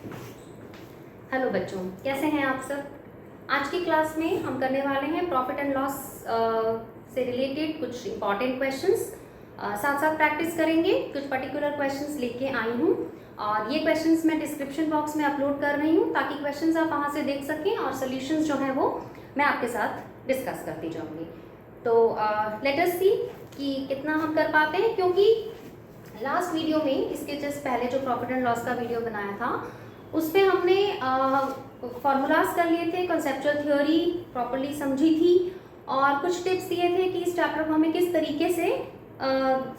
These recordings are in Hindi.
हेलो बच्चों, कैसे हैं आप सब। आज की क्लास में हम करने वाले हैं प्रॉफिट एंड लॉस से रिलेटेड कुछ इंपॉर्टेंट क्वेश्चंस। साथ साथ प्रैक्टिस करेंगे। कुछ पर्टिकुलर क्वेश्चंस लेके आई हूँ और ये क्वेश्चंस मैं डिस्क्रिप्शन बॉक्स में अपलोड कर रही हूँ ताकि क्वेश्चंस आप वहाँ से देख सकें और सोल्यूशंस जो हैं वो मैं आपके साथ डिस्कस करती जाऊँगी। तो लेट अस सी कि कितना हम कर पाते हैं, क्योंकि लास्ट वीडियो में इसके जस्ट पहले जो प्रॉफिट एंड लॉस का वीडियो बनाया था उस पर हमने फॉर्मूलाज कर लिए थे, कंसेप्चुअल थ्योरी प्रॉपर्ली समझी थी और कुछ टिप्स दिए थे कि इस चैप्टर को हमें किस तरीके से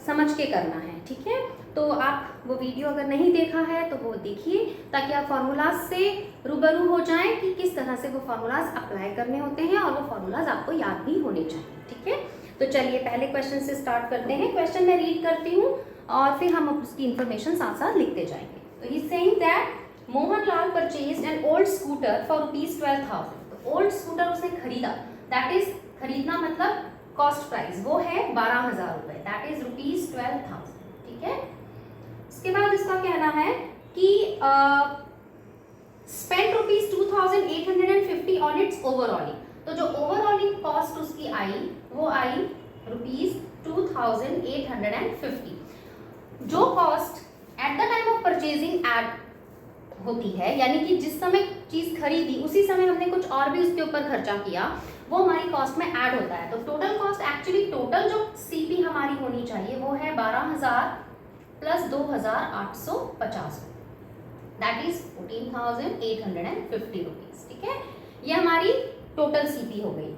समझ के करना है। ठीक है, तो आप वो वीडियो अगर नहीं देखा है तो वो देखिए ताकि आप फार्मूलाज से रूबरू हो जाएं कि किस तरह से वो फार्मूलाज अप्लाई करने होते हैं और वो फार्मूलाज आपको याद भी होने चाहिए। ठीक है, तो चलिए पहले क्वेश्चन से स्टार्ट करते हैं। क्वेश्चन मैं रीड करती हूँ और फिर हम उसकी इंफॉर्मेशन साथ साथ लिखते जाएंगे। तो he saying that Mohanlal purchased an old scooter for ₹12,000। तो ओल्ड स्कूटर उसने खरीदा, दैट इज खरीदना मतलब कॉस्ट प्राइस वो है 12,000 रुपए, दैट इज ₹12,000। ठीक है, इसके बाद इसका कहना है कि स्पेंड ₹2,850 ऑन इट्स ओवरऑलिंग। तो जो ओवरऑलिंग कॉस्ट उसकी आई वो आई ₹2,850। जो cost at the time of purchasing add होती है, यानी कि जिस समय चीज खरीदी उसी समय हमने कुछ और भी उसके ऊपर खर्चा किया, वो हमारी कॉस्ट में ऐड होता है। तो टोटल कॉस्ट एक्चुअली टोटल जो सीपी हमारी होनी चाहिए वो है 12,000 प्लस 2,850, दैट इज 14,850 रुपीज। ठीक है, ये हमारी टोटल सीपी हो गई।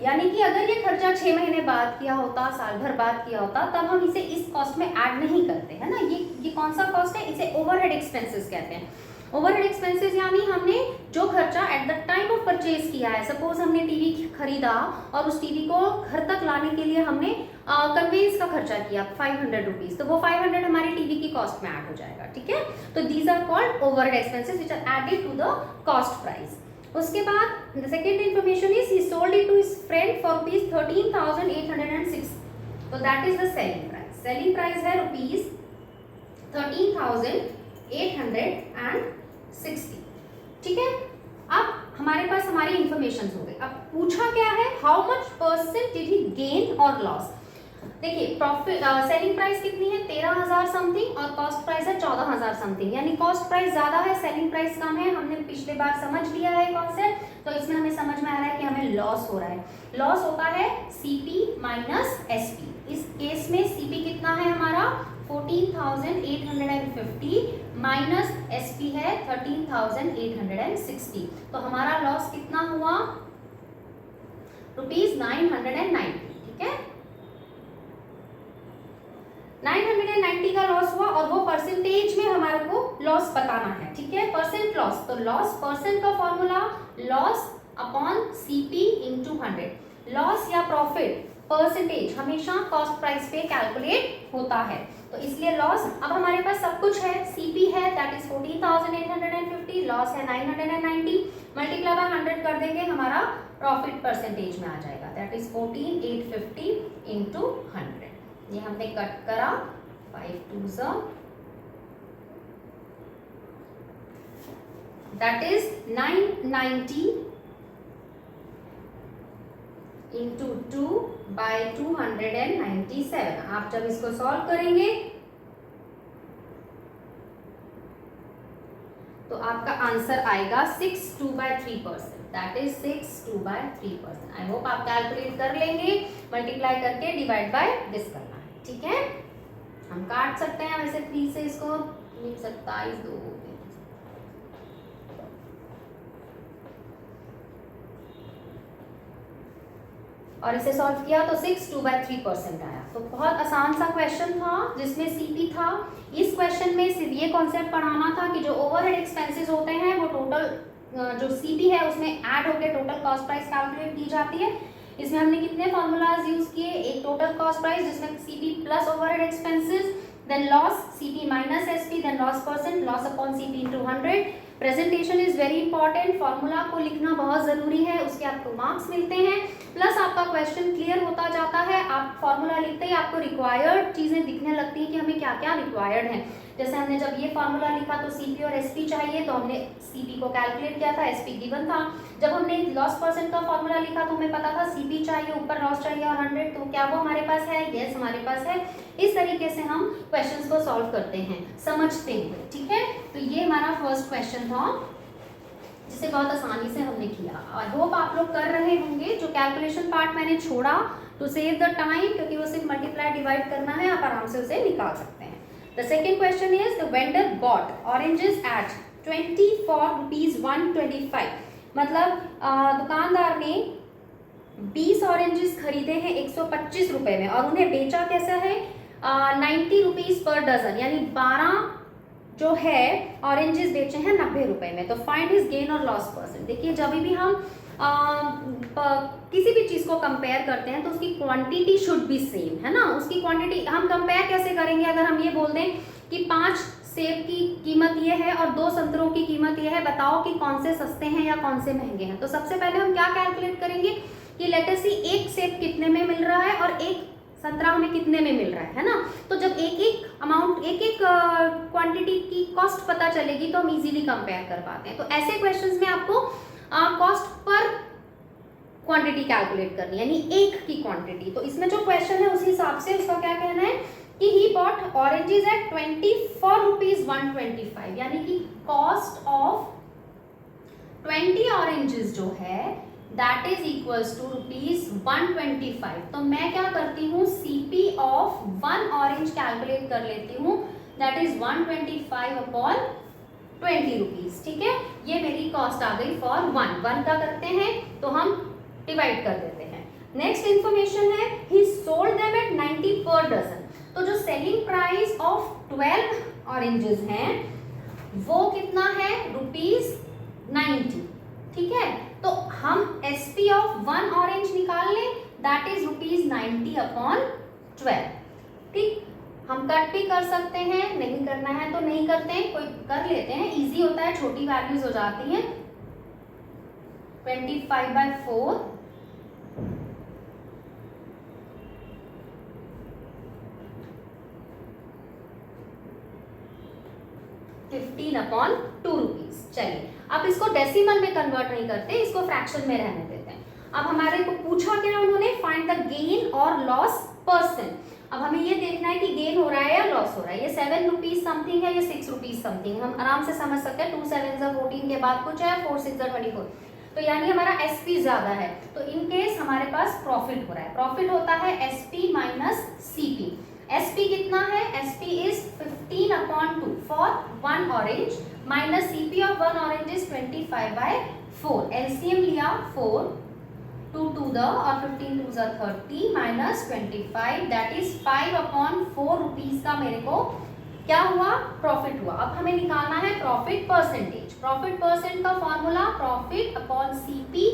यानी कि अगर ये खर्चा 6 महीने बाद किया होता, साल भर बाद किया होता, तब हम इसे इस कॉस्ट में ऐड नहीं करते हैं ना। ये कौन सा कॉस्ट है, इसे ओवरहेड एक्सपेंसेस कहते हैं। ओवरहेड एक्सपेंसेस यानी हमने जो खर्चा at the time of purchase किया है, सपोज हमने टीवी खरीदा और उस टीवी को घर तक लाने के लिए हमने कन्वेंस का खर्चा किया 500 रुपीज, तो वो 500 हमारी टीवी की कॉस्ट में ऐड हो जाएगा। ठीक है, तो these are called overhead expenses which are added to the cost price. उसके बाद the second information is he sold it to his friend for ₹13,860। तो that is the selling price. Selling price है ₹13,860। ठीक है, अब हमारे पास हमारी इंफॉर्मेशन हो गई। अब पूछा क्या है, how much percent did he gain और लॉस। देखिए प्रॉफिट सेलिंग प्राइस कितनी है 13,000 समथिंग और कॉस्ट प्राइस है 14,000 समथिंग, यानी कॉस्ट प्राइस ज्यादा है सेलिंग प्राइस कम है। हमने पिछले बार समझ लिया है कॉन्सेप्ट, तो इसमें हमें समझ में आ रहा है कि हमें लॉस हो रहा है। लॉस होता है सीपी माइनस एसपी। इस केस में सीपी कितना है हमारा 14,850 माइनस एसपी है 13,860, तो हमारा लॉस कितना हुआ ₹990। ठीक है, 990 का लॉस हुआ और वो परसेंटेज में हमारे को लॉस बताना है। ठीक है, परसेंट लॉस, तो लॉस परसेंट का formula loss upon CP into 100। Loss या प्रॉफिट परसेंटेज हमेशा कॉस्ट प्राइस पे कैलकुलेट होता है, तो इसलिए लॉस, अब हमारे पास सब कुछ है, सीपी है दैट इज 14,850, लॉस है 990, मल्टीप्लाई बाय 100 कर देंगे हमारा प्रॉफिट परसेंटेज में आ जाएगा, दैट इज 14,850 इंटू 100। ये हमने कट करा 5 2s, that is 990 into 2 bye 297। आप जब इसको सॉल्व करेंगे तो आपका आंसर आएगा 62/3%, दैट इज 62/3%। आई होप आप कैलकुलेट कर लेंगे, मल्टीप्लाई करके डिवाइड बाय दिस करना है। ठीक है, हम काट सकते हैं वैसे 3 से इसको, 27 2 और इसे सॉल्व किया तो 62/3% आया। तो बहुत आसान सा क्वेश्चन था जिसमें सीपी था। इस क्वेश्चन में सिर्फ ये कॉन्सेप्ट पढ़ाना था कि जो ओवरहेड एक्सपेंसेस होते हैं वो टोटल जो सीपी है उसमें ऐड होकर टोटल कॉस्ट प्राइस कैलकुलेट की जाती है। इसमें हमने कितने फॉर्मूलाज यूज किए, एक टोटल कॉस्ट प्राइस जिसमें CP plus overhead expenses, then loss CP minus SP, then loss percent, loss upon CP into 100। Presentation is very important, formula को लिखना बहुत जरूरी है, उसके आपको मार्क्स मिलते हैं, प्लस आपका क्वेश्चन क्लियर होता जाता है। आप फॉर्मूला लिखते ही आपको रिक्वायर्ड चीजें दिखने लगती हैं कि हमें क्या क्या रिक्वायर्ड है। जैसे हमने जब ये फार्मूला लिखा तो सीपी और एसपी चाहिए, तो हमने सीपी को कैलकुलेट किया था, एसपी गिवन था। जब हमने लॉस परसेंट का फार्मूला लिखा तो हमें पता था सीपी चाहिए, ऊपर लॉस चाहिए और 100, तो क्या वो हमारे पास है? यस, हमारे पास है। इस तरीके से हम क्वेश्चंस को सॉल्व करते हैं समझते हुए, ठीक है। तो ये हमारा फर्स्ट क्वेश्चन था जिसे बहुत आसानी से हमने किया। आई होप आप लोग कर रहे होंगे। जो कैलकुलेशन पार्ट मैंने छोड़ा टू सेव द टाइम, क्योंकि वो सिर्फ मल्टीप्लाई डिवाइड करना है, आप आराम से उसे निकाल सकते हैं। The second question is the vendor bought oranges at 20 for ₹125। मतलब दुकानदार ने 20 ऑरेंजेस खरीदे हैं 125 रुपए में और उन्हें बेचा कैसा है? 90 रुपीज पर डजन, यानी 12 जो है ऑरेंजेस बेचे हैं 90 रुपए में। तो फाइंड हिज गेन और लॉस परसेंट। देखिए, जब भी हम किसी भी चीज को कंपेयर करते हैं तो उसकी क्वांटिटी शुड बी सेम, है ना। उसकी क्वांटिटी हम कंपेयर कैसे करेंगे? अगर हम ये बोल दें कि 5 सेब की कीमत ये है और 2 संतरों की कीमत ये है, बताओ कि कौन से सस्ते हैं या कौन से महंगे हैं। तो सबसे पहले हम क्या कैलकुलेट करेंगे कि लेट अस सी एक सेब कितने में मिल रहा है और एक संतरा हमें कितने में मिल रहा है ना। तो जब एक एक अमाउंट, एक एक क्वांटिटी की कॉस्ट पता चलेगी तो हम इजीली कंपेयर कर पाते हैं। तो ऐसे क्वेश्चंस में आपको कॉस्ट पर क्वांटिटी कैलकुलेट करनी, यानी एक की क्वांटिटी। तो इसमें जो क्वेश्चन है उस हिसाब से उसका क्या कहना है कि he bought oranges at 20 for ₹125, यानी कि कॉस्ट ऑफ 20 ऑरेंजेस जो है दैट इज इक्वल्स टू ₹125। तो मैं क्या करती हूँ, सीपी ऑफ 1 ऑरेंज कैलकुलेट कर लेती हूँ, दैट इज 125 अपॉन 20 रुपीज, ठीक है। ये मेरी कॉस्ट आ गई फॉर 1 का करते हैं तो हम डिवाइड कर देते हैं। नेक्स्ट इंफॉर्मेशन है ही सोल्ड देम एट 90 पर डजन। तो जो सेलिंग प्राइस ऑफ 12 ऑरेंजेस हैं वो कितना है? ₹90, ठीक है। तो हम एसपी ऑफ 1 ऑरेंज निकाल लें, दैट इज ₹90 अपॉन 12, ठीक। हम कट भी कर सकते हैं, नहीं करना है तो नहीं करते हैं, कोई कर लेते हैं, इजी होता है, छोटी वैल्यूज हो जाती हैं। 25/4 15 अपॉन 2 रुपीज। चलिए, अब इसको डेसिमल में कन्वर्ट नहीं करते, इसको फ्रैक्शन में रहने देते हैं। अब हमारे को पूछा क्या उन्होंने? फाइंड द गेन और लॉस परसेंट। अब हमें ये देखना है कि गेन हो रहा है या लॉस हो रहा है। ये 7 रुपीज समथिंग है, ये 6 रुपीज समथिंग। हम आराम से समझ सकते हैं, 2 7 14 के बाद कुछ है, 4 6 24, तो यानी हमारा एसपी ज्यादा है। तो इन केस हमारे पास प्रॉफिट हो रहा है। प्रॉफिट होता है एसपी माइनस सीपी। एसपी कितना है? SP is 15 upon 2 for 1 orange minus CP of 1 orange is 25/4। LCM लिया 4, 2 2 द और 15 2 ज़ा 30 minus 25, that is 5 upon 4 rupees का मेरे को क्या हुआ? प्रॉफिट हुआ। अब हमें निकालना है प्रॉफिट परसेंटेज। प्रॉफिट परसेंट का formula profit upon CP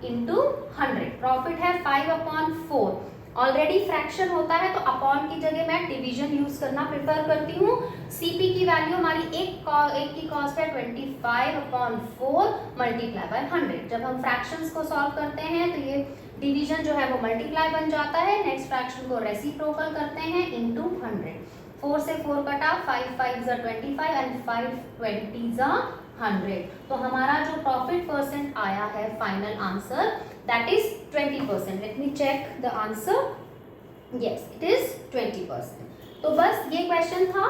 into 100। Profit है 5 अपॉन 4, ऑलरेडी फ्रैक्शन होता है तो अपॉन की जगह मैं डिवीजन यूज करना प्रेफर करती हूँ। सीपी की वैल्यू हमारी एक की कॉस्ट है 25 अपॉन 4 मल्टीप्लाई बाय 100। जब हम फ्रैक्शंस को सॉल्व करते हैं तो ये डिवीजन जो है वो मल्टीप्लाई बन जाता है। नेक्स्ट फ्रैक्शन को रेसिप्रोकल करते हैं इंटू 100। 4 से 4 कटा, 5 5 ज़ा 25 एंड 5 20 ज़ा 100। तो हमारा जो प्रॉफिट परसेंट आया है final answer that is 20%। Let me check the answer, yes it is 20%। तो बस ये क्वेश्चन था,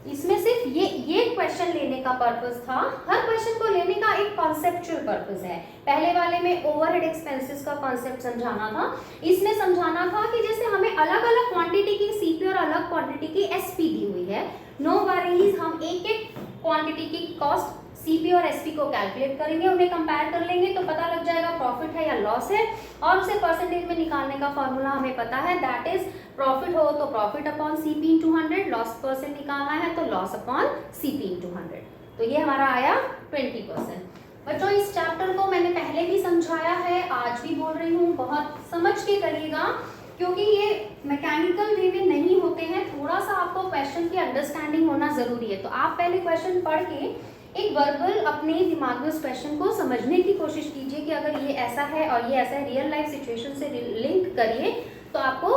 इसमें सिर्फ ये क्वेश्चन लेने का पर्पस था। हर क्वेश्चन को लेने का एक कॉन्सेप्चुअल पर्पस है। पहले वाले में ओवरहेड एक्सपेंसेस का कॉन्सेप्ट समझाना था, इसमें समझाना था कि जैसे हमें अलग अलग क्वांटिटी की सीपी और अलग क्वांटिटी की एसपी दी हुई है, नो वरीज, हम एक एक क्वांटिटी की कॉस्ट सीपी और एसपी को कैलकुलेट करेंगे, उन्हें कंपेयर कर लेंगे तो पता लग जाएगा प्रॉफिट है या लॉस है, और उसे परसेंटेज में निकालने का फॉर्मूला हमें पता है, दैट इज प्रॉफिट हो तो profit upon CP into 100, loss percent निकालना है तो लॉस अपॉन सीपी इंटू 100। तो ये हमारा आया 20%। बच्चों इस चैप्टर को मैंने पहले भी समझाया है, आज भी बोल रही हूँ, बहुत समझ के करिएगा क्योंकि ये मैकेनिकल वे में नहीं होते हैं, थोड़ा सा आपको क्वेश्चन की अंडरस्टैंडिंग होना जरूरी है। तो आप पहले क्वेश्चन पढ़ के एक वर्बल अपने दिमाग में उस क्वेश्चन को समझने की कोशिश कीजिए कि अगर ये ऐसा है और ये ऐसा है, रियल लाइफ सिचुएशन से लिंक करिए तो आपको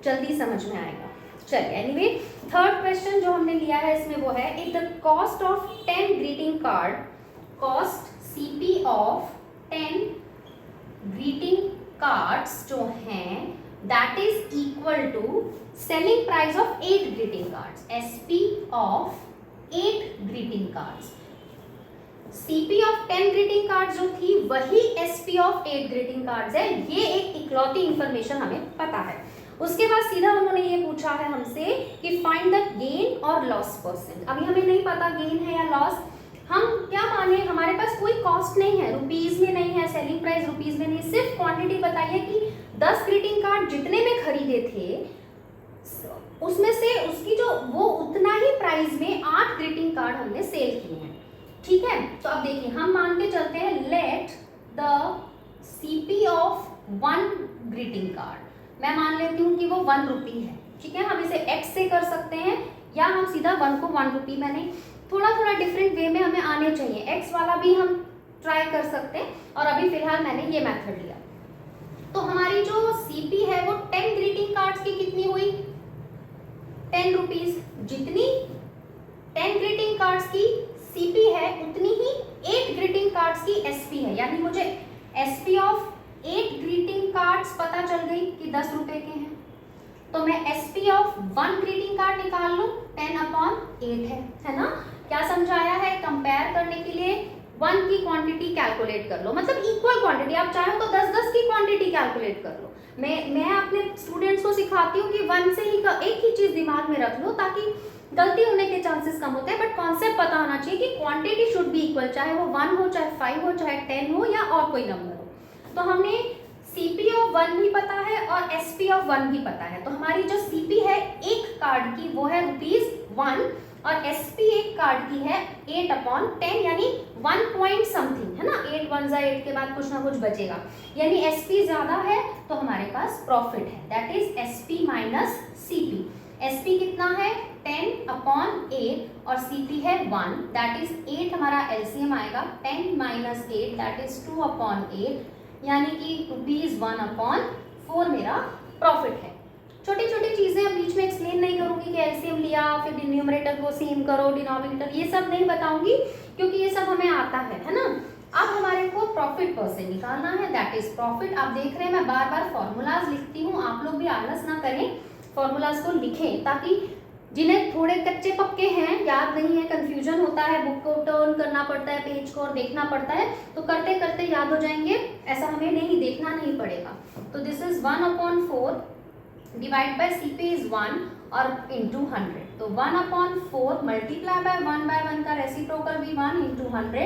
जल्दी समझ में आएगा। चलिए एनीवे थर्ड क्वेश्चन जो हमने लिया है इसमें वो है, if the cost of 10 greeting card, cost CP of 10 greeting cards जो हैं that is equal to selling price of 8 greeting cards, SP of 8 greeting cards. CP of 10 greeting cards जो थी वही एसपी ऑफ 8 ग्रीटिंग कार्ड्स है। ये एक इकलौती इंफॉर्मेशन हमें पता है। उसके बाद सीधा उन्होंने ये पूछा है हमसे कि फाइंड द गेन और लॉस परसेंट। अभी हमें नहीं पता गेन है या लॉस, हम क्या माने, हमारे पास कोई कॉस्ट नहीं है, रुपीज में नहीं है, सेलिंग प्राइस रुपीज में नहीं, सिर्फ क्वांटिटी बताइए कि 10 ग्रीटिंग कार्ड जितने में खरीदे थे उसमें से उसकी जो वो उतना ही प्राइस में 8 ग्रीटिंग कार्ड हमने सेल किए हैं। ठीक है, तो अब देखिए हम मान के चलते हैं, let the CP of 1 greeting card, मैं मान लेती हूँ कि वो 1 रुपी है। ठीक है, हम इसे x से कर सकते हैं या हम सीधा 1 को 1 रुपी, मैंने थोड़ा थोड़ा डिफरेंट वे में हमें आने चाहिए, x वाला भी हम ट्राई कर सकते हैं और अभी फिलहाल मैंने ये मेथड लिया। तो हमारी जो सीपी है वो 10 ग्रीटिंग कार्ड्स की कितनी हुई, 10 रुपीज। जितनी 10 ग्रीटिंग कार्ड्स की सीपी है उतनी ही 8 ग्रीटिंग कार्ड्स की एसपी है, यानी मुझे एसपी ऑफ 8 ग्रीटिंग कार्ड्स पता चल गई कि 10 रुपए के हैं, तो मैं एसपी ऑफ 1 ग्रीटिंग कार्ड निकाल लूं, 10/8 है ना। क्या समझाया है, कंपेयर करने के लिए 1 की क्वांटिटी कैलकुलेट कर लो, मतलब इक्वल क्वांटिटी, आप चाहो तो 10-10 की क्वांटिटी कैलकुलेट कर लो। मैं अपने स्टूडेंट्स को सिखाती हूँ कि 1 से ही एक ही चीज दिमाग में रख लो ताकि गलती होने के चांसेस कम होते हैं, बट कॉन्सेप्ट पता होना चाहिए कि क्वांटिटी शुड बी इक्वल, चाहे वो 1 हो, चाहे 5 हो, चाहे 10 हो या और कोई नंबर हो। तो हमने सीपी ऑफ 1 भी पता है और एसपी ऑफ 1 भी पता है, तो हमारी जो सीपी है एक कार्ड की वो है ₹1 और एसपी एक कार्ड की है 8/10, यानी 1 पॉइंट समथिंग है ना, 8 1 8 के बाद कुछ ना कुछ बचेगा, यानी एसपी ज्यादा है तो हमारे पास प्रॉफिट है, that is SP minus CP. SP कितना है 10/8 और सीपी है 1, दैट इज 8, हमारा एलसीएम आएगा 10 माइनस 8 दैट इज 2/8, यानी कि ₹1/4 मेरा प्रॉफिट है। छोटी छोटी चीजें अब बीच में एक्सप्लेन नहीं करूंगी कि एलसीएम लिया फिर डिनोमिनेटर को सेम करो, डिनोमिनेटर ये सब नहीं बताऊंगी क्योंकि ये सब हमें आता है ना। अब हमारे को प्रॉफिट परसेंट निकालना है, दैट इज प्रॉफिट। आप देख रहे हैं मैं बार बार फॉर्मूलाज लिखती हूँ, आप लोग भी आलस ना करें, फॉर्मूलाज को लिखें ताकि जिन्हें थोड़े कच्चे पक्के हैं, याद नहीं है, कंफ्यूजन होता है, बुक को टर्न करना पड़ता है, पेज को और देखना पड़ता है, तो करते करते याद हो जाएंगे, ऐसा हमें नहीं देखना नहीं पड़ेगा। तो this is 1/4 divide by CP is 1 और इंटू 100, तो 1/4 मल्टीप्लाई बाय 1/1 का रेसिप्रोकल भी 1 इंटू 100,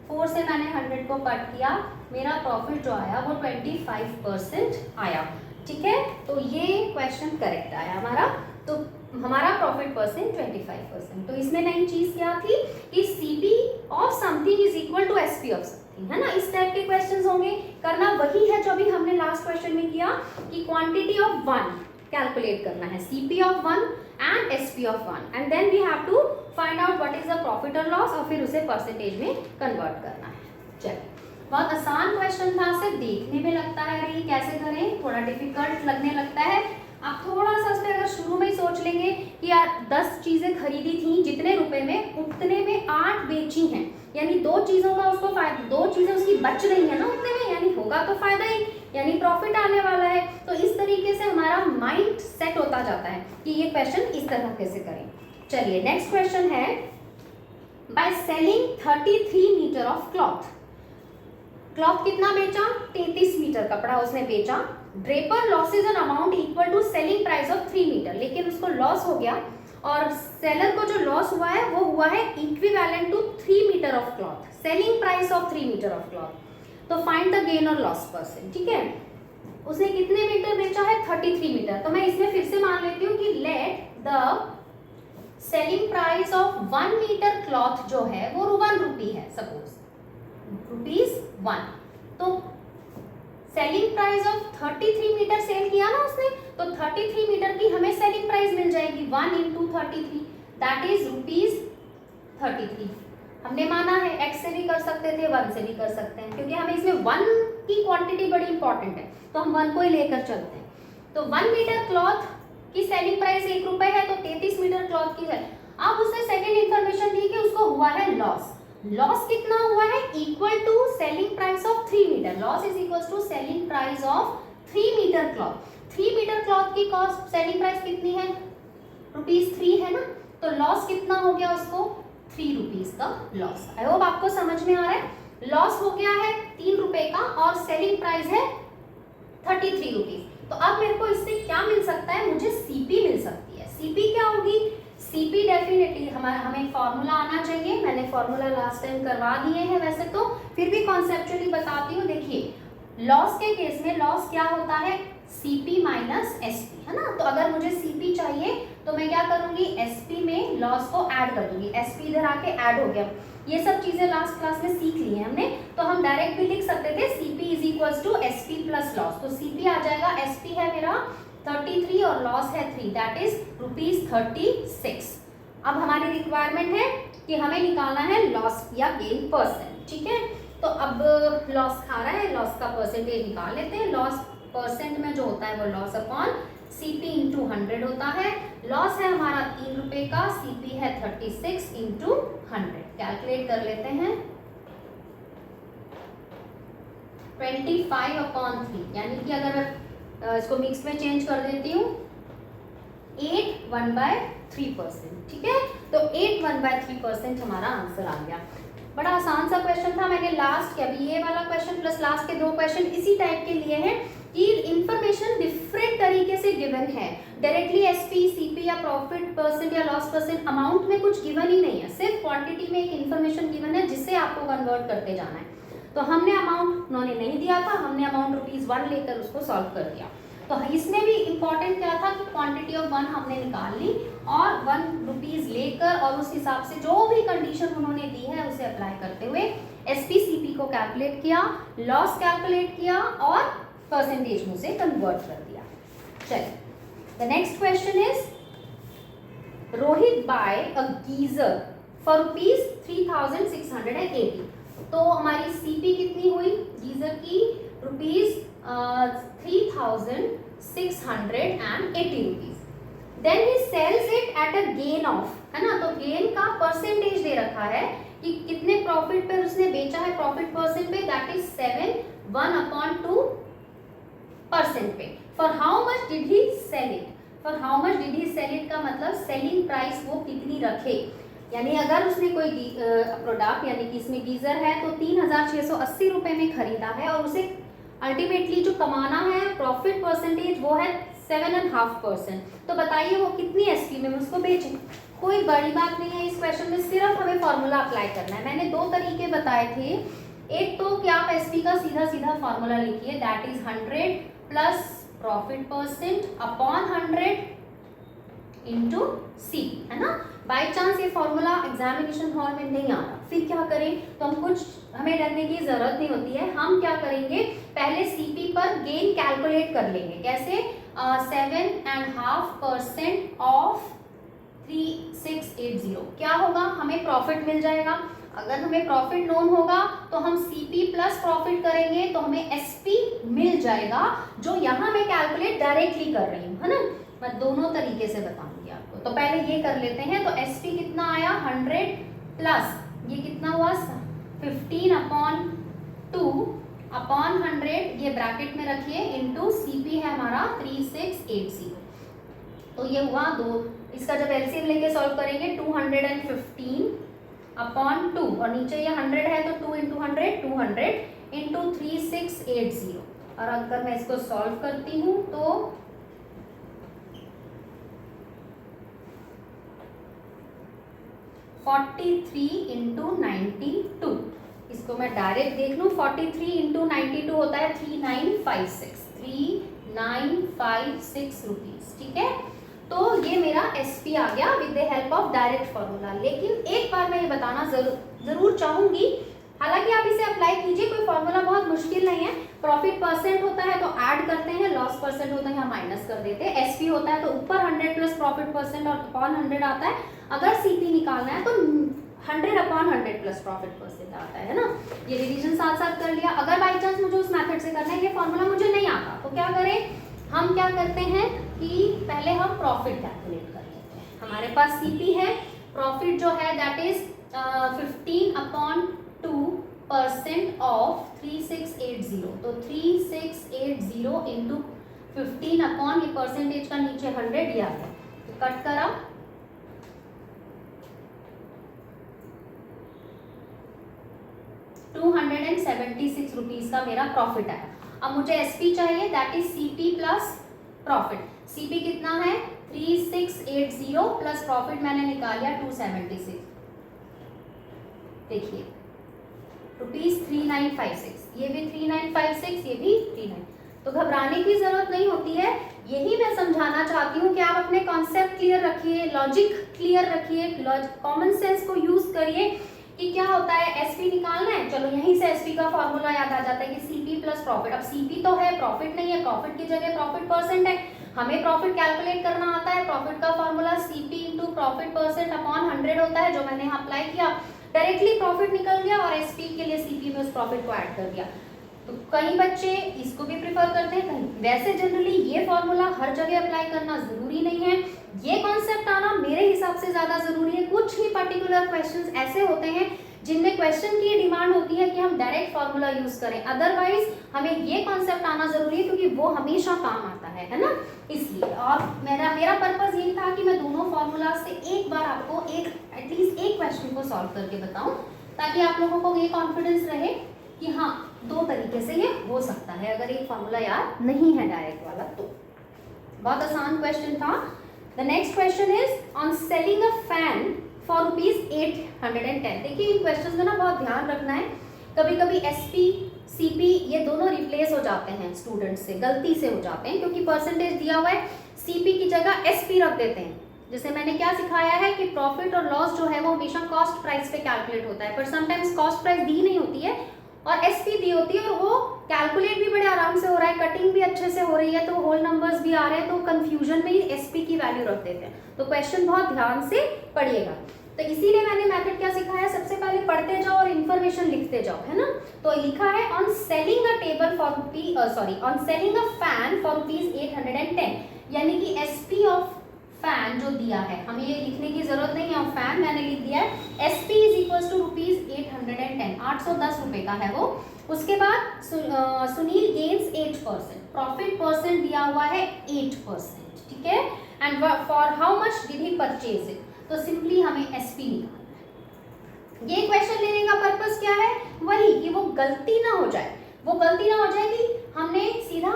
4 से मैंने 100 को कट किया, मेरा प्रॉफिट जो आया वो 25% आया। ठीक है, तो ये क्वेश्चन करेक्ट आया हमारा, तो हमारा प्रॉफिट परसेंट 25%। तो इसमें नई चीज क्या थी कि CP of something is equal to SP of something, है ना। इस टाइप के क्वेश्चंस होंगे, करना वही है जो अभी हमने लास्ट क्वेश्चन में किया कि क्वांटिटी ऑफ 1 कैलकुलेट करना है, CP of 1 and SP of 1, and then we have to find out what is the profit और लॉस और फिर उसे परसेंटेज में कन्वर्ट करना है। चलिए, बहुत आसान क्वेश्चन था, सिर्फ देखने में लगता है अरे कैसे करें, थोड़ा डिफिकल्ट लगने लगता है। आप थोड़ा सा इस पर अगर शुरू में ही सोच लेंगे कि यार 10 चीजें खरीदी थी जितने रुपए में, उतने में 8 बेची हैं, यानी 2 चीजों का उसको फायदा, 2 चीजें उसकी बच रही है ना उतने में, यानी होगा तो फायदा ही, यानी प्रॉफिट आने वाला है। तो इस तरीके से हमारा माइंड सेट होता जाता है कि ये क्वेश्चन इस तरह कैसे करें। चलिए नेक्स्ट क्वेश्चन है, by selling 33 metre of cloth, cloth कितना बेचा, 33 मीटर कपड़ा उसने बेचा, draper loses an amount equal to selling price of 3 metre, लेकिन उसको लॉस हो गया और सेलर को जो लॉस हुआ है वो हुआ है equivalent to 3 metre of cloth, selling price of 3 metre of cloth. तो फाइंड द गेन और लॉस परसेंट। ठीक है, उसने कितने मीटर बेचा है, 33 मीटर, तो मैं इसमें फिर से मान लेती हूँ कि let the selling price of 1 metre cloth जो है वो 1 रुपी है, सपोज ₹1, तो selling price of 33 metre sell किया ना उसने, तो 33 मीटर की हमें सेलिंग प्राइस मिल जाएगी 1 इंटू 33, दैट इज ₹33। हमने माना है, x से भी कर सकते थे, 1 से भी कर सकते हैं, क्योंकि हमें इसमें 1 की क्वांटिटी बड़ी इंपॉर्टेंट है, तो हम 1 को ही लेकर चलते हैं। तो 1 मीटर क्लॉथ कि सेलिंग प्राइस 1 रुपए है तो 33 मीटर क्लॉथ की है। अब उसने सेकंड इंफॉर्मेशन दी कि उसको हुआ है लॉस। लॉस कितना हुआ है? Equal to selling price of 3 metre. Loss is equal to selling price of 3 metre cloth. 3 metre cloth की कॉस्ट सेलिंग प्राइस कितनी है? ₹3 है ना, तो लॉस कितना हो गया उसको? 3 रुपीज का लॉस। आई होप आपको समझ में आ रहा है। लॉस हो गया है 3 रुपए का और सेलिंग प्राइस है 33 रुपीज। तो अब मेरे को इससे क्या मिल सकता है? मुझे सीपी मिल सकती है। सीपी क्या होगी? सीपी डेफिनेटली हमें फॉर्मूला आना चाहिए। मैंने फॉर्मूला लास्ट टाइम करवा दिए हैं वैसे तो, फिर भी कॉन्सेप्चुअली बताती हूँ। देखिए लॉस के केस में लॉस क्या होता है? सीपी माइनस एसपी, है ना। तो अगर मुझे सीपी चाहिए तो मैं क्या करूंगी? एसपी में लॉस को ऐड कर दूंगी। एसपी इधर आके ऐड हो गया। ये सब चीजें लास्ट क्लास में सीख ली है हमने, तो हम डायरेक्ट भी लिख सकते थे CP is equal to SP plus loss. तो सीपी आ जाएगा, एसपी है मेरा 33 और लॉस है 3, दैट इज ₹36। अब हमारी रिक्वायरमेंट है कि हमें निकालना है लॉस या गेन परसेंट, ठीक है। तो अब लॉस खा रहा है, लॉस का परसेंटेज निकाल लेते हैं। लॉस परसेंट में जो होता है वो लॉस अपॉन सीपी इंटू 100 होता है। लॉस है हमारा 3 रुपए का, सीपी है 36 इंटू 100। कैलकुलेट कर लेते हैं। 25/3 यानी कि अगर मैं इसको मिक्स में चेंज कर देती हूँ 8 1/3%, ठीक है। तो 8 1/3% हमारा आंसर आ गया। बड़ा आसान सा क्वेश्चन था। मैंने लास्ट के अभी ये वाला क्वेश्चन प्लस लास्ट के 2 क्वेश्चन इसी टाइप के लिए हैं कि इंफॉर्मेशन डिफरेंट तरीके से गिवन है। डायरेक्टली एसपी, सीपी या प्रॉफिट परसेंट या लॉस परसेंट अमाउंट में कुछ गिवन ही नहीं है, सिर्फ क्वांटिटी में एक इंफॉर्मेशन गिवन है जिससे आपको कन्वर्ट करते जाना है। तो हमने अमाउंट उन्होंने नहीं दिया था, हमने अमाउंट ₹1 लेकर उसको सॉल्व कर दिया। तो इसमें भी इंपॉर्टेंट क्या था कि क्वांटिटी ऑफ 1 हमने निकाल ली और ₹1 लेकर और उस हिसाब से जो भी कंडीशन उन्होंने दी है उसे अप्लाई करते हुए एसपी सीपी को कैलकुलेट किया, लॉस कैलकुलेट किया और परसेंटेज में से कन्वर्ट कर दिया। चलिए, the next question is Rohit buy a geyser for ₹3680। तो हमारी सीपी कितनी हुई गीजर की? ₹3680। Then he sells it at a gain of, है ना। तो गेन का परसेंटेज दे रखा है कि कितने प्रॉफिट पर उसने बेचा है, प्रॉफिट परसेंट पे, दैट इज 7/1/2% पे। For how much did he sell it? For how much did he sell it का मतलब सेलिंग प्राइस वो कितनी रखे। यानी अगर उसने कोई प्रोडक्ट यानी कि इसमें गीजर है तो 3680 रुपए में खरीदा है और उसे अल्टीमेटली जो कमाना है प्रॉफिट परसेंटेज वो है 7.5%। तो बताइए वो कितनी एसपी में उसको बेचे। कोई बड़ी बात नहीं है इस क्वेश्चन में, सिर्फ हमें फॉर्मूला अप्लाई करना है। मैंने 2 तरीके बताए थे। एक तो कि आप एसपी का सीधा सीधा फॉर्मूला लिखिए, that is 100 plus profit percent upon 100 into C, है ना। बाई चांस ये फॉर्मूला एग्जामिनेशन हॉल में नहीं आ रहा, फिर क्या करें? तो हमें डरने की जरूरत नहीं होती है। हम क्या करेंगे, पहले सीपी पर गेन कैलकुलेट कर लेंगे। कैसे? 7.5% ऑफ 3680 क्या होगा? हमें प्रॉफिट मिल जाएगा। अगर हमें प्रॉफिट नोन होगा तो हम सीपी प्लस प्रॉफिट करेंगे तो हमें एसपी मिल जाएगा, जो यहाँ मैं कैलकुलेट डायरेक्टली कर रही हूँ, है ना। मैं दोनों तरीके से बताऊंगी आपको। तो पहले ये कर लेते हैं। तो एसपी कितना आया? 100 प्लस ये कितना हुआ? 15/2/100, ये ब्रैकेट में रखिए, इंटू सीपी है हमारा 3680। तो ये हुआ 2। इसका जब एलसीएम लेके सॉल्व करेंगे 215/2 और नीचे ये 100 है तो 2 इंटू 100 200 इंटू 3680। और अगर मैं इसको सॉल्व करती हूँ तो 43 इंटू 92। इसको मैं डायरेक्ट देख लूँ, 43 इंटू 92 होता है 3956 रुपीज, ठीक है। तो ये मेरा एसपी आ गया with the help of direct formula. लेकिन एक बार मैं ये बताना जरूर चाहूंगी, हालांकि आप इसे अप्लाई कीजिए, कोई फॉर्मूला बहुत मुश्किल नहीं है। प्रॉफिट परसेंट होता है तो ऐड करते हैं, लॉस परसेंट होता है यहाँ माइनस कर देते हैं, एसपी होता है तो ऊपर 100 प्लस प्रॉफिट परसेंट और अपॉन 100 आता है। अगर सीपी निकालना है तो 100/100 प्लस प्रॉफिट परसेंट आता है ना। ये रिवीजन साथ साथ कर लिया। अगर बाई चांस मुझे उस मेथड से करना है, ये फॉर्मूला मुझे नहीं आता, तो क्या करें, हम क्या करते हैं कि पहले हम प्रॉफिट कैलकुलेट कर लेते हैं। हमारे पास सीपी है, प्रॉफिट जो है दैट इज 15/2% ऑफ 3680। तो 3680 इंटू 15 अपॉन, ये परसेंटेज का नीचे 100 दिया है, तो कट करा, 276 रुपीज का मेरा प्रॉफिट आया। अब मुझे एसपी चाहिए, that is CP plus profit. CP कितना है 3680 प्लस प्रॉफिट मैंने निकाला 276, देखिए ₹3956, ये भी 3956, ये भी 39। तो घबराने की जरूरत नहीं होती है, यही मैं समझाना चाहती हूँ कि आप अपने कॉन्सेप्ट क्लियर रखिए, लॉजिक क्लियर रखिए, कॉमन सेंस को यूज करिए कि क्या होता है। एसपी निकालना है, चलो यहीं से एसपी का फॉर्मूला याद आ जाता है कि सीपी प्लस प्रॉफिट। अब सीपी तो है, प्रॉफिट नहीं है, प्रॉफिट की जगह प्रॉफिट परसेंट है, हमें प्रॉफिट कैलकुलेट करना आता है। प्रॉफिट का formula CP into profit percent upon 100 होता है, जो मैंने यहाँ अप्लाई किया, डायरेक्टली प्रॉफिट निकल गया और एसपी के लिए सीपी में उस प्रॉफिट को ऐड कर दिया। तो कई बच्चे इसको भी प्रिफर करते हैं, कहीं वैसे जनरली ये फॉर्मूला हर जगह अप्लाई करना जरूरी नहीं है, ये कॉन्सेप्ट आना मेरे हिसाब से ज्यादा जरूरी है। कुछ ही पर्टिकुलर क्वेश्चंस ऐसे होते हैं जिनमें क्वेश्चन की डिमांड होती है कि हम डायरेक्ट फॉर्मूला यूज करें, अदरवाइज हमें ये कॉन्सेप्ट आना जरूरी है क्योंकि वो हमेशा काम आता है ना, इसलिए। और मेरा पर्पस यही था कि मैं दोनों फॉर्मूला से एक बार आपको एटलीस्ट एक क्वेश्चन को सॉल्व करके बताऊं, ताकि आप लोगों को ये कॉन्फिडेंस रहे कि हाँ दो तरीके से ये हो सकता है, अगर एक फॉर्मूला याद नहीं है डायरेक्ट वाला तो। बहुत आसान क्वेश्चन था। The next question is on selling a fan for ₹810। देखिए इन क्वेश्चन में ना बहुत ध्यान रखना है, कभी कभी एसपी सीपी ये दोनों रिप्लेस हो जाते हैं स्टूडेंट से, गलती से हो जाते हैं, क्योंकि परसेंटेज दिया हुआ है, सीपी की जगह एसपी रख देते हैं। जैसे मैंने क्या सिखाया है कि प्रॉफिट और लॉस जो है वो हमेशा कॉस्ट प्राइस पे कैलकुलेट होता है, पर समटाइम्स कॉस्ट प्राइस दी नहीं होती है और एसपी दी होती है, और वो कैलकुलेट भी बड़े आराम से हो रहा है, कटिंग भी अच्छे से हो रही है, तो होल नंबर्स भी आ रहे हैं, तो कंफ्यूजन में ही एसपी की वैल्यू रख देते हैं। तो क्वेश्चन बहुत ध्यान से पढ़िएगा। तो इसीलिए मैंने मेथड क्या सिखाया, सबसे पहले पढ़ते जाओ और इन्फॉर्मेशन लिखते जाओ, है ना। तो लिखा है on selling a table for on selling a fan for ₹810, यानी कि एसपी ऑफ फैन जो दिया है, हमें ये लिखने की जरूरत नहीं है, और फैन मैंने लिख दिया है, एसपी इज इक्वल टू ₹810, 810 रुपए का है वो। उसके बाद सुनील गेन्स 8%, प्रॉफिट परसेंट दिया हुआ है 8%, ठीक है, and for how much did he purchase it, तो सिंपली हमें एसपी निकालना है। ये क्वेश्चन लेने का पर्पस क्या है, वही कि वो गलती ना हो जाए, वो गलती ना हो जाए कि हमने सीधा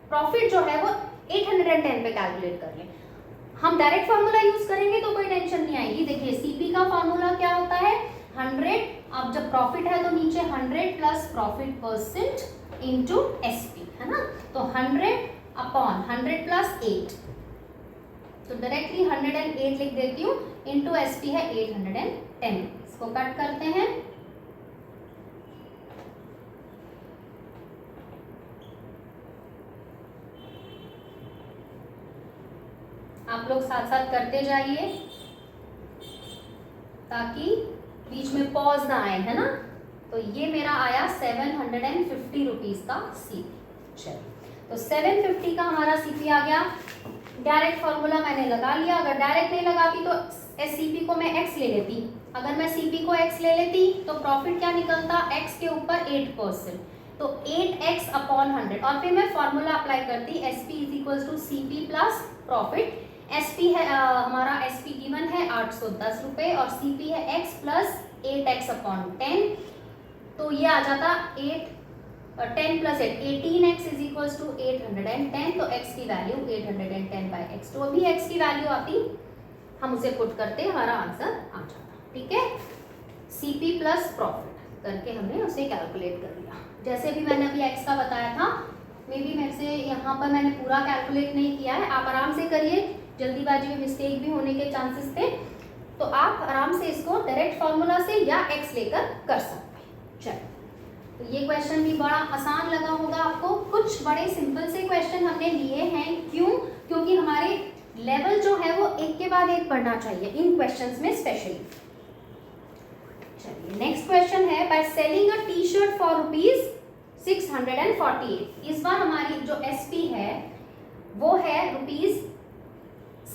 प्रॉफिट जो है वो 810 पे कैलकुलेट कर लें। हम डायरेक्ट फार्मूला यूज करेंगे तो कोई टेंशन नहीं आएगी। देखिए सीपी का फार्मूला क्या होता है 100, अब जब प्रॉफिट है तो नीचे 100 plus profit percent into SP, है ना, तो 100 अपॉन 100 प्लस 8, तो डायरेक्टली 108 लिख देती हूँ, इनटू एसपी है 810। इसको कट करते हैं, आप लोग साथ साथ करते जाइए ताकि बीच में पॉज ना आए, है ना। तो ये मेरा आया 750 रुपीज का सीपी। चलिए, तो 750 का हमारा सीपी आ गया। डायरेक्ट फॉर्मूला मैंने लगा लिया, अगर डायरेक्ट नहीं लगाती तो सीपी को मैं एक्स ले लेती, अगर मैं सीपी को एक्स ले लेती तो प्रॉफिट क्या निकलता, एक्स के ऊपर 8%, तो 8x अपॉन 100, और फिर मैं फॉर्मूला अप्लाई करती, SP is equal to CP plus profit. SP है हमारा एसपी गिवन है 810 रुपए और सीपी है x प्लस 8x अपॉन 10, तो ये आ जाता 10 plus 8, 18x is equal to 810, तो x की वैल्यू 810/x, तो अभी x की वैल्यू आती, हम उसे पुट करते हमारा आंसर आ जाता, ठीक है। सीपी प्लस प्रॉफिट करके हमने उसे कैलकुलेट कर लिया, जैसे भी मैंने अभी x का बताया था। मे बी मेरे से यहाँ पर मैंने पूरा कैलकुलेट नहीं किया है, आप आराम से करिए, जल्दीबाजी में मिस्टेक भी होने के चांसेस थे, तो आप आराम से इसको डायरेक्ट फॉर्मूला से या x लेकर कर सकते हैं। चलिए, तो ये क्वेश्चन भी बड़ा आसान लगा होगा आपको, कुछ बड़े सिंपल से क्वेश्चन हमने लिए हैं, क्यों, क्योंकि हमारे लेवल जो है वो एक के बाद एक पढ़ना चाहिए इन क्वेश्चंस में स्पेशली। चलिए, नेक्स्ट क्वेश्चन है, by selling a T shirt for 648। इस बार हमारी जो एसपी है वो है रुपीज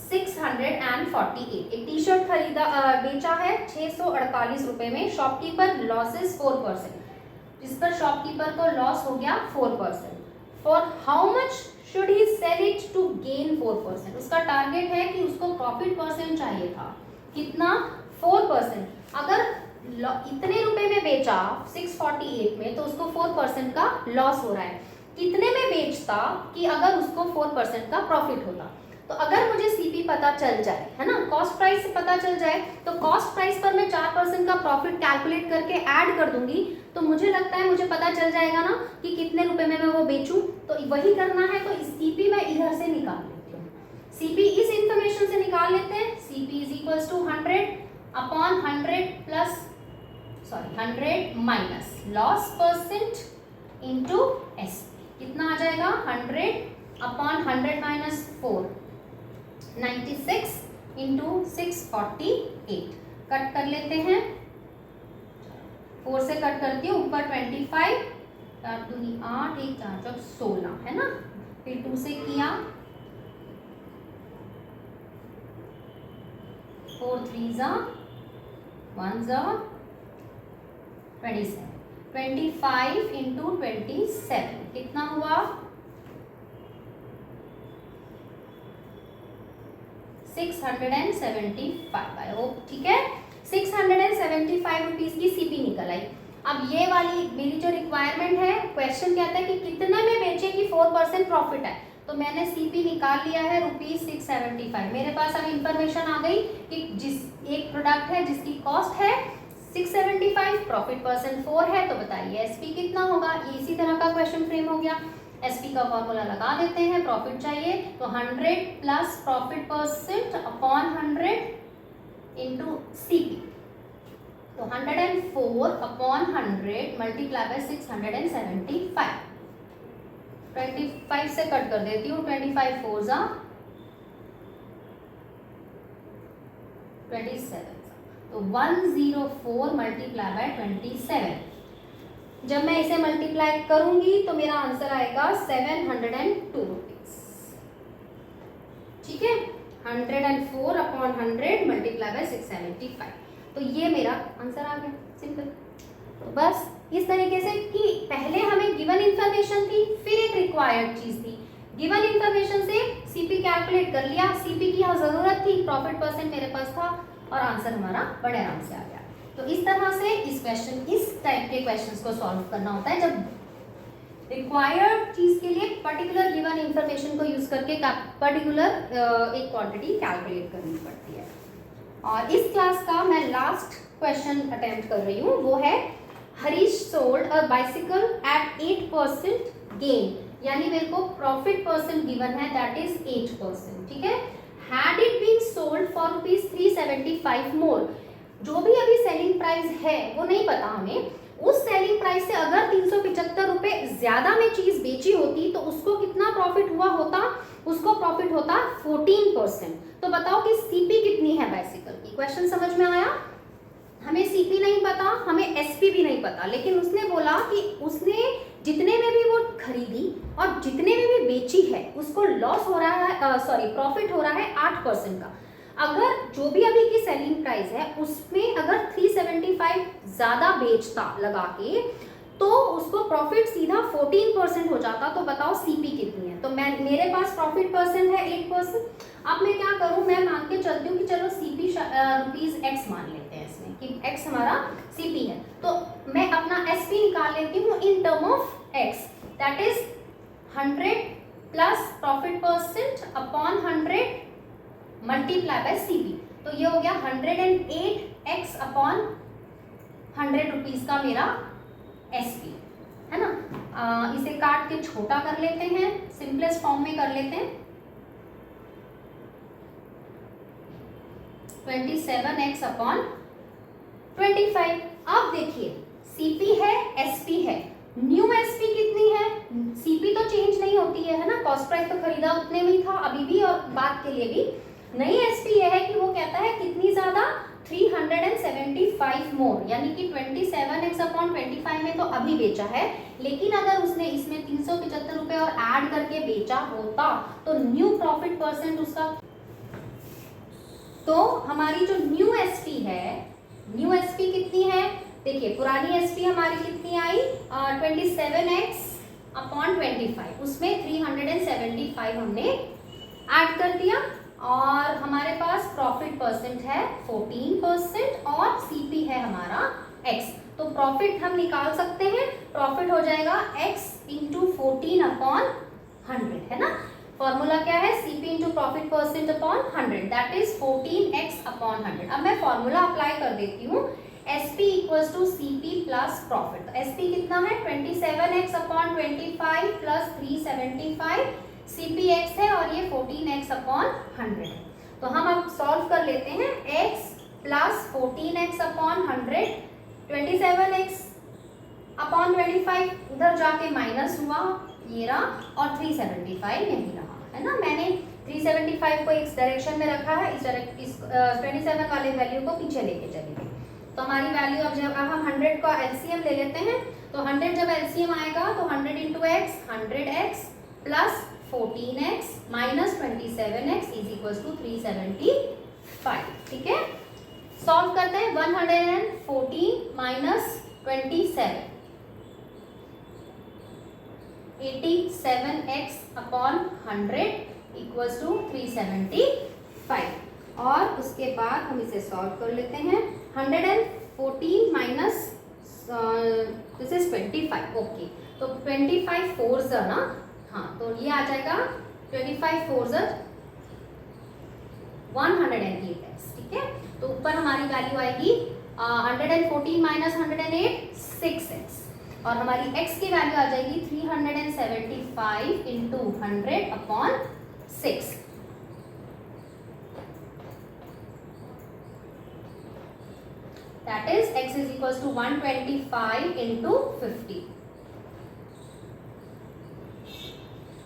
648। एक टी शर्ट खरीदा बेचा है 648 रुपए में, शॉपकीपर लॉसेस 4%, जिस पर शॉपकीपर को लॉस हो गया 4%। For how much should he sell it to gain 4%? उसका टारगेट है कि उसको प्रॉफिट परसेंट चाहिए था, कितना? 4%। अगर इतने रुपए में बेचा 648 में तो उसको 4% का लॉस हो रहा है। कितने में बेचता कि अगर उसको 4% का प्रॉफिट होता? तो अगर मुझे सीपी पता चल जाए, है ना, कॉस्ट प्राइस से पता चल जाए, तो कॉस्ट प्राइस पर मैं 4% का प्रॉफिट कैलकुलेट करके ऐड कर दूंगी, तो मुझे लगता है मुझे पता चल जाएगा ना कि कितने रुपए में मैं वो बेचूं। तो वही करना है, तो सीपी मैं इधर से निकाल लेती हूँ। सीपी इस इंफॉर्मेशन से निकाल लेते हैं। CP is equals to 100 upon 100 minus loss percent into SP. कितना आ जाएगा? 100 अपॉन 100 माइनस 4, 96 इंटू 648। कट कर लेते हैं, 4 से कट करती हूँ, ऊपर 25, 4 दूनी 8, 1 4 चौक 16, है ना। फिर 2 से किया, 4 3 जा 1 जा 27, 25 इंटू 27 कितना हुआ? 675। आई होप ठीक है। 675 रुपीज की सीपी निकल आई। अब ये वाली मेरी जो रिक्वायरमेंट है, क्वेश्चन कहता है कि कितने में बेचे कि 4% प्रॉफिट है, तो मैंने सीपी निकाल लिया है रुपीज 675। मेरे पास अब इंफॉर्मेशन आ गई कि जिस एक प्रोडक्ट है जिसकी कॉस्ट है 675, प्रॉफिट परसेंट 4 है, तो बताइए एसपी कितना होगा। ये इसी तरह का क्वेश्चन फ्रेम हो गया। एसपी का फॉर्मूला लगा देते हैं, प्रॉफिट चाहिए तो 100 plus profit percent upon 100 into CP, तो 104 अपॉन 100 मल्टीप्लाई बाय 675। 25 से कट कर देती हूँ, 25 4 जा 27, तो 104 मल्टीप्लाई बाय 27। जब मैं इसे मल्टीप्लाई करूंगी तो मेरा आंसर आएगा 702 रुपीज। ठीक है, 104 अपॉन 100 मल्टीप्लाई बाय 675, तो ये मेरा आंसर आ गया। सिंपल। तो बस इस तरीके से कि पहले हमें गिवन इंफॉर्मेशन थी, फिर एक रिक्वायर्ड चीज थी। गिवन इंफॉर्मेशन से सीपी कैलकुलेट कर लिया, सीपी की जरूरत थी, प्रॉफिट परसेंट मेरे पास था और आंसर हमारा बड़े आराम से आ गया। तो इस तरह से इस टाइप के क्वेश्चंस को सॉल्व करना होता है, जब रिक्वायर्ड चीज के लिए पर्टिकुलर गिवन इंफॉर्मेशन को यूज करके पर्टिकुलर एक क्वांटिटी कैलकुलेट करनी पड़ती है। और इस क्लास का मैं लास्ट क्वेश्चन अटेम्प्ट कर रही हूँ, वो है Harish sold a bicycle at 8% gain, यानी मेरे को प्रॉफिट परसेंट गिवन है, दैट इज 8%। ठीक है, had it been sold for rupees 375 more, जो भी अभी सेलिंग प्राइस है वो नहीं पता हमें, उस सेलिंग प्राइस से अगर 375 रुपए ज्यादा में चीज बेची होती तो उसको कितना प्रॉफिट हुआ होता? उसको प्रॉफिट होता 14%। तो बताओ कि सीपी कितनी है बाइसिकल की? क्वेश्चन समझ में आया? हमें सीपी नहीं पता, हमें एसपी भी नहीं पता, लेकिन उसने बोला कि उसने जितने में भी वो खरीदी और जितने में भी बेची है उसको लॉस हो रहा है, प्रॉफिट हो रहा है 8% का। अगर जो भी अभी की सेलिंग प्राइस है उसमें अगर 375 ज्यादा बेचता लगा के, तो उसको प्रॉफिट सीधा 14% हो जाता। तो बताओ सीपी कितनी है? तो मेरे पास प्रॉफिट परसेंट है 8%। अब मैं क्या करूं, मैं मान के चलती हूँ कि चलो सीपी रुपीज एक्स मान लेते हैं इसमें कि एक्स हमारा सीपी है, तो मैं अपना एसपी निकाल लेती हूँ in term of x, that is 100 plus profit percent upon 100 multiply by CP, तो ये हो गया 108x अपॉन 100 रुपीज का मेरा एसपी, है ना। इसे काट के छोटा कर लेते हैं, सिंपलेस्ट फॉर्म में कर लेते हैं, 27x अपॉन 25। अब देखिए सीपी है, एसपी है, न्यू एसपी कितनी है? सीपी तो चेंज नहीं होती है ना, कॉस्ट प्राइस तो खरीदा उतने में ही था अभी भी और बाद के लिए भी। नई एसपी ये है कि वो कहता है कितनी ज्यादा, 375 मोर, यानी कि 27x अपॉन 25 में तो अभी बेचा है, लेकिन अगर उसने इसमें 375 रुपए और ऐड करके बेचा होता तो न्यू प्रॉफिट परसेंट उसका, तो हमारी जो न्यू एसपी है, न्यू एसपी कितनी है, देखिए पुरानी एसपी हमारी कितनी आई 27x अपॉन 25, उसमें 375 हमने ऐड कर दिया और हमारे पास प्रॉफिट परसेंट है 14% और सीपी है हमारा x। तो प्रॉफिट हम निकाल सकते हैं, प्रॉफिट हो जाएगा x इंटू 14 अपॉन 100, है ना। फॉर्मूला क्या है, CP into profit percent upon 100, that is 14x upon 100। अब मैं फॉर्मूला अप्लाई कर देती हूँ, SP equals to CP plus profit. तो SP कितना है 27x अपॉन 25 प्लस 375, CPX है और ये 14x अपॉन 100 है। तो हम अब सॉल्व कर लेते हैं, x plus 14x upon 100, 27x upon 25 उधर जाके माइनस हुआ, ये रहा, और 375 यही रहा, है ना। मैंने 375 को इस डायरेक्शन में रखा है, इस 27 वाले वैल्यू को पीछे लेके चलेंगे। तो हमारी वैल्यू अब जब हम 100 का LCM ले लेते हैं, तो 100 जब LCM आएगा तो 100 into x 100x plus 14x minus 27x is equal to 375, ठीक है। सॉल्व करते हैं, 114 minus 27, 87x upon 100 equals to 375, और उसके बाद हम इसे सॉल्व कर लेते हैं। 114 माइनस दिस इज 25, ओके, तो 25 4s ना, हाँ, तो ये आ जाएगा 25 4s 108x, ठीक है। तो ऊपर हमारी वैल्यू आएगी 114 माइनस 108 6x, और हमारी x की वैल्यू आ जाएगी 375 into 100 upon 6। That is x is equals to 125 into 50,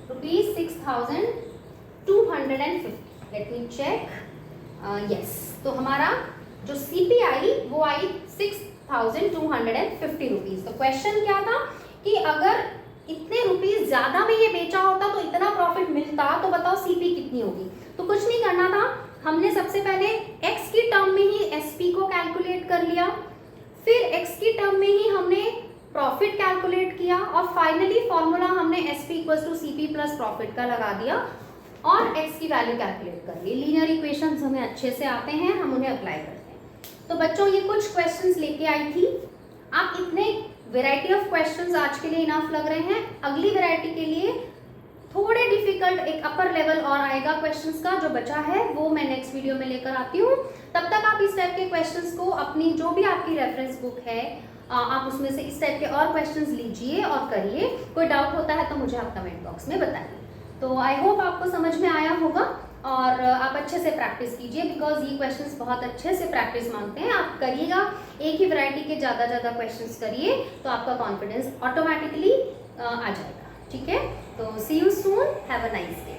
rupees 6250. Let me check. Yes, तो हमारा जो CP आई वो आई 6250 रुपीज। तो क्वेश्चन क्या था कि अगर इतने रुपीज ज्यादा में ये बेचा होता तो इतना प्रॉफिट मिलता, तो बताओ CP कितनी होगी। तो कुछ नहीं करना था, हमने सबसे पहले x की टर्म में ही SP को कैलकुलेट कर लिया, फिर x की टर्म में ही हमने प्रॉफिट कैलकुलेट किया, और फाइनली फॉर्मूला हमने SP equals to CP plus profit का लगा दिया और x की वैल्यू कैलकुलेट कर ली। लीनियर इक्वेशंस हमें अच्छे से आते हैं, हम उन्हें अप्लाई करते हैं। तो बच्चों ये कुछ क्वेश्चंस लेके आई थी, आप इतने वैरायटी ऑफ क्वेश्चंस आज के लिए इनफ लग रहे हैं। अगली वैरायटी के लिए थोड़े डिफिकल्ट एक अपर लेवल और आएगा क्वेश्चंस का, जो बचा है वो मैं नेक्स्ट वीडियो में लेकर आती हूँ। तब तक आप इस टाइप के क्वेश्चंस को अपनी जो भी आपकी रेफरेंस बुक है आप उसमें से इस टाइप के और क्वेश्चंस लीजिए और करिए। कोई डाउट होता है तो मुझे आप कमेंट बॉक्स में बताइए। तो आई होप आपको समझ में आया होगा और आप अच्छे से प्रैक्टिस कीजिए, बिकॉज ये क्वेश्चंस बहुत अच्छे से प्रैक्टिस मांगते हैं। आप करिएगा, एक ही वैरायटी के ज़्यादा क्वेश्चंस करिए तो आपका कॉन्फिडेंस ऑटोमेटिकली आ जाएगा, ठीक है। तो see you soon, have a nice day.